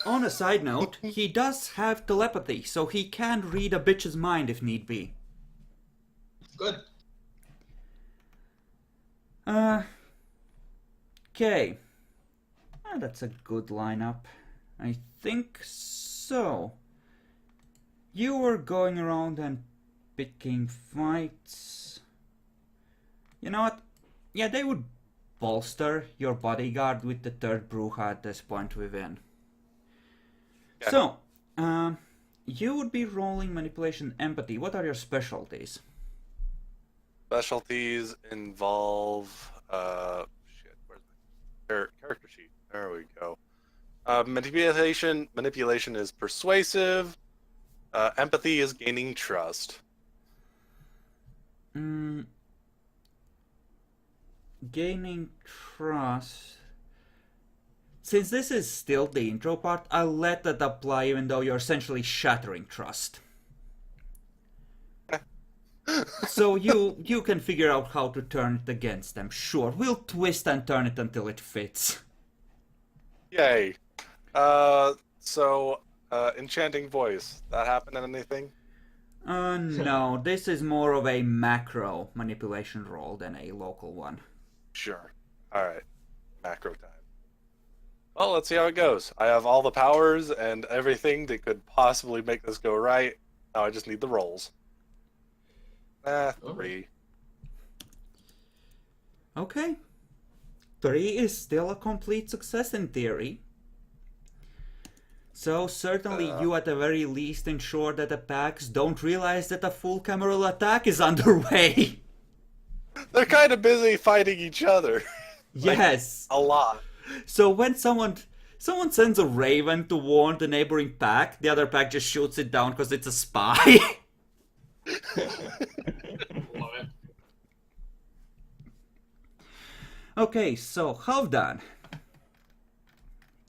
Speaker 1: On a side note, he does have telepathy, so he can read a bitch's mind if need be.
Speaker 4: Good.
Speaker 1: Okay. That's a good lineup. I think so. You were going around and picking fights. You know what? Yeah, they would bolster your bodyguard with the third Bruja at this point within.
Speaker 2: Yeah.
Speaker 1: So, you would be rolling manipulation empathy. What are your specialties?
Speaker 2: Specialties involve shit. Where's my character sheet? There we go. Manipulation is persuasive. Empathy is gaining trust.
Speaker 1: Gaining trust. Since this is still the intro part, I'll let that apply even though you're essentially shattering trust. So you can figure out how to turn it against them. Sure, we'll twist and turn it until it fits.
Speaker 2: Yay. Enchanting voice. That happen in anything?
Speaker 1: No, this is more of a macro manipulation roll than a local one.
Speaker 2: Sure. Alright. Macro time. Well, let's see how it goes. I have all the powers and everything that could possibly make this go right. Now I just need the rolls. 3.
Speaker 1: Okay. 3 is still a complete success in theory. So certainly you at the very least ensure that the packs don't realize that a full cameral attack is underway.
Speaker 2: They're kind of busy fighting each other.
Speaker 1: Yes.
Speaker 2: A lot.
Speaker 1: So when someone sends a raven to warn the neighboring pack, the other pack just shoots it down because it's a spy.
Speaker 4: Love it.
Speaker 1: Okay, so Halfdan,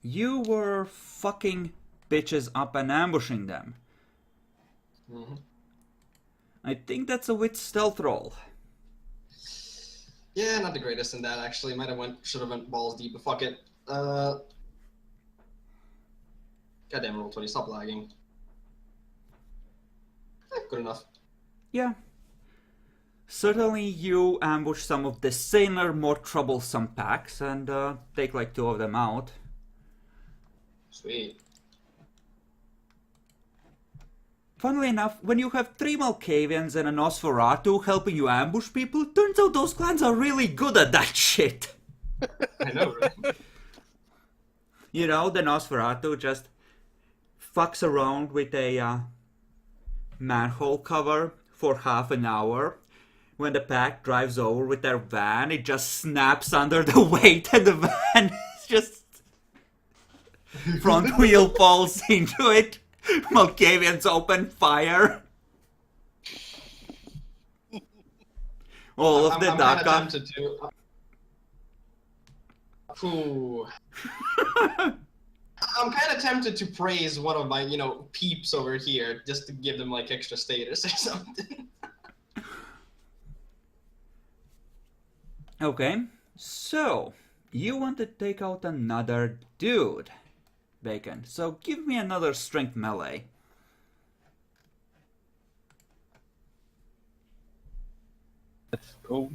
Speaker 1: you were fucking bitches up and ambushing them.
Speaker 4: Mhm.
Speaker 1: I think that's a wit stealth roll.
Speaker 4: Yeah, not the greatest in that actually. Should have went balls deep, but fuck it. Goddamn, roll 20. Stop lagging. Good enough.
Speaker 1: Yeah. Certainly you ambush some of the saner, more troublesome packs and take like 2 of them out.
Speaker 4: Sweet.
Speaker 1: Funnily enough, when you have 3 Malkavians and a Nosferatu helping you ambush people, turns out those clans are really good at that shit.
Speaker 4: I know, right?
Speaker 1: You know, the Nosferatu just fucks around with a manhole cover for half an hour. When the pack drives over with their van, it just snaps under the weight and the van is just... front wheel falls into it. Malkavians open fire. All of the
Speaker 4: I'm kind of
Speaker 1: Daka.
Speaker 4: tempted to. Ooh. I'm kind of tempted to praise one of my, peeps over here just to give them like extra status or something.
Speaker 1: Okay, so you want to take out another dude, Bacon. So give me another strength melee.
Speaker 5: Let's go.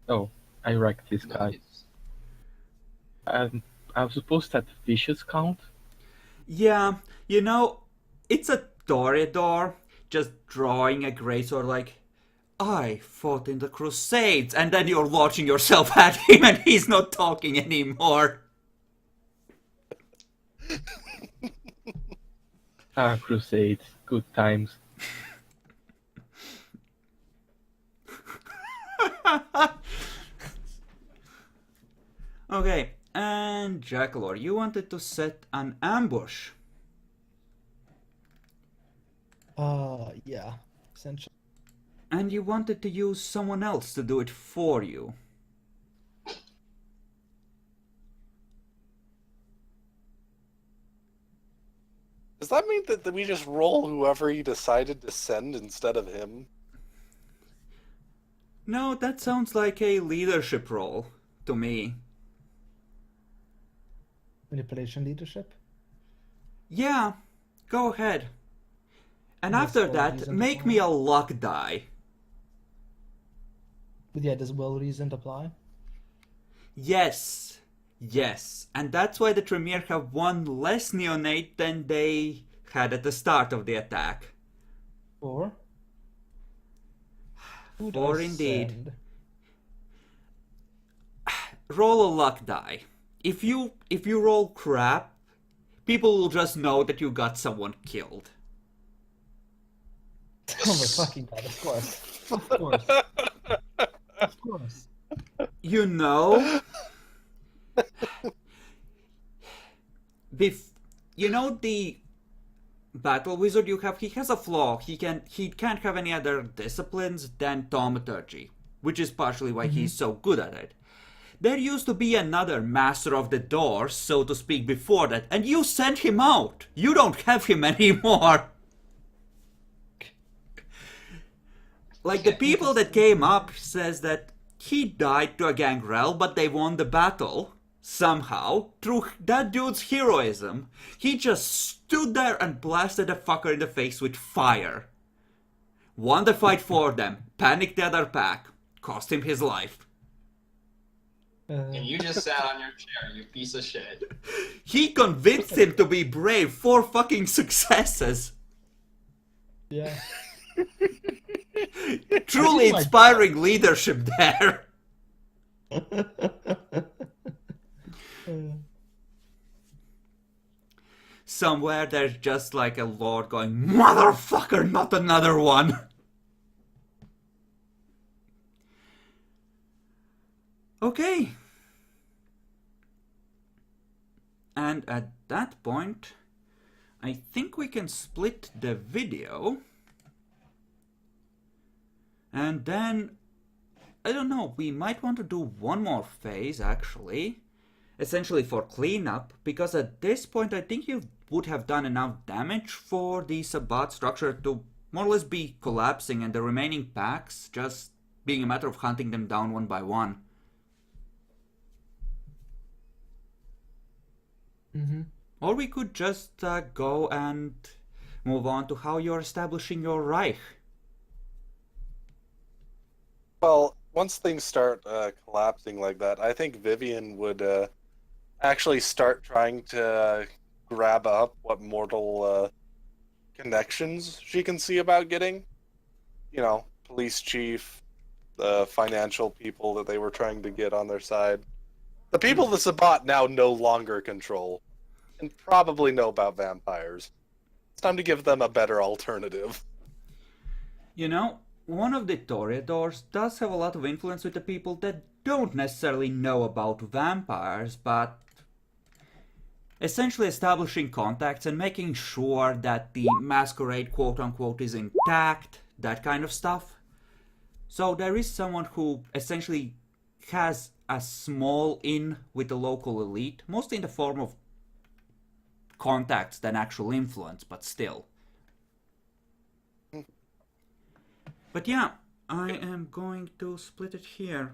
Speaker 5: Oh, I wrecked this guy. I'm supposed that vicious count?
Speaker 1: Yeah, it's a Toreador just drawing a greatsword like, I fought in the Crusades, and then you're launching yourself at him and he's not talking anymore.
Speaker 5: Crusades, good times.
Speaker 1: Okay, and Jackalor, you wanted to set an ambush.
Speaker 6: Yeah, essentially.
Speaker 1: And you wanted to use someone else to do it for you.
Speaker 2: Does that mean that we just roll whoever he decided to send instead of him?
Speaker 1: No, that sounds like a leadership role to me.
Speaker 6: Manipulation leadership?
Speaker 1: Yeah, go ahead. And
Speaker 6: Yes,
Speaker 1: after
Speaker 6: all
Speaker 1: that,
Speaker 6: reason
Speaker 1: make
Speaker 6: for
Speaker 1: me
Speaker 6: it.
Speaker 1: a luck die.
Speaker 6: But yeah, does well reasoned apply?
Speaker 1: Yes, yes, and that's why the Tremere have one less neonate than they had at the start of the attack.
Speaker 6: Or who
Speaker 1: Or
Speaker 6: I
Speaker 1: indeed.
Speaker 6: send?
Speaker 1: Roll a luck die. If you roll crap, people will just know that you got someone killed.
Speaker 6: Oh my fucking god! Of course, of course, of course.
Speaker 1: You know, you know the battle wizard you have. He has a flaw. He can't have any other disciplines than thaumaturgy, which is partially why he's so good at it. There used to be another master of the doors, so to speak, before that, and you sent him out. You don't have him anymore. Like, the people that came up says that he died to a gangrel, but they won the battle, somehow, through that dude's heroism. He just stood there and blasted the fucker in the face with fire. Won the fight for them, panicked the other pack, cost him his life.
Speaker 4: And you just sat on your chair, you piece of shit.
Speaker 1: He convinced him to be brave. 4 fucking successes.
Speaker 6: Yeah.
Speaker 1: Truly inspiring leadership there. Somewhere there's just like a lord going, motherfucker, not another one. Okay. And at that point, I think we can split the video. And then, I don't know, we might want to do one more phase actually. Essentially for cleanup, because at this point I think you would have done enough damage for the Sabbat structure to more or less be collapsing and the remaining packs just being a matter of hunting them down one by one. Or we could just go and move on to how you're establishing your Reich.
Speaker 2: Well, once things start collapsing like that, I think Vivian would actually start trying to grab up what mortal connections she can see about getting. You know, police chief, the financial people that they were trying to get on their side. The people the Sabbat now no longer control, and probably know about vampires. It's time to give them a better alternative.
Speaker 1: You know, one of the Toreadors does have a lot of influence with the people that don't necessarily know about vampires, but essentially establishing contacts and making sure that the masquerade quote-unquote is intact, that kind of stuff. So there is someone who essentially has a small in with the local elite, mostly in the form of contacts than actual influence, but still. But yeah, I am going to split it here.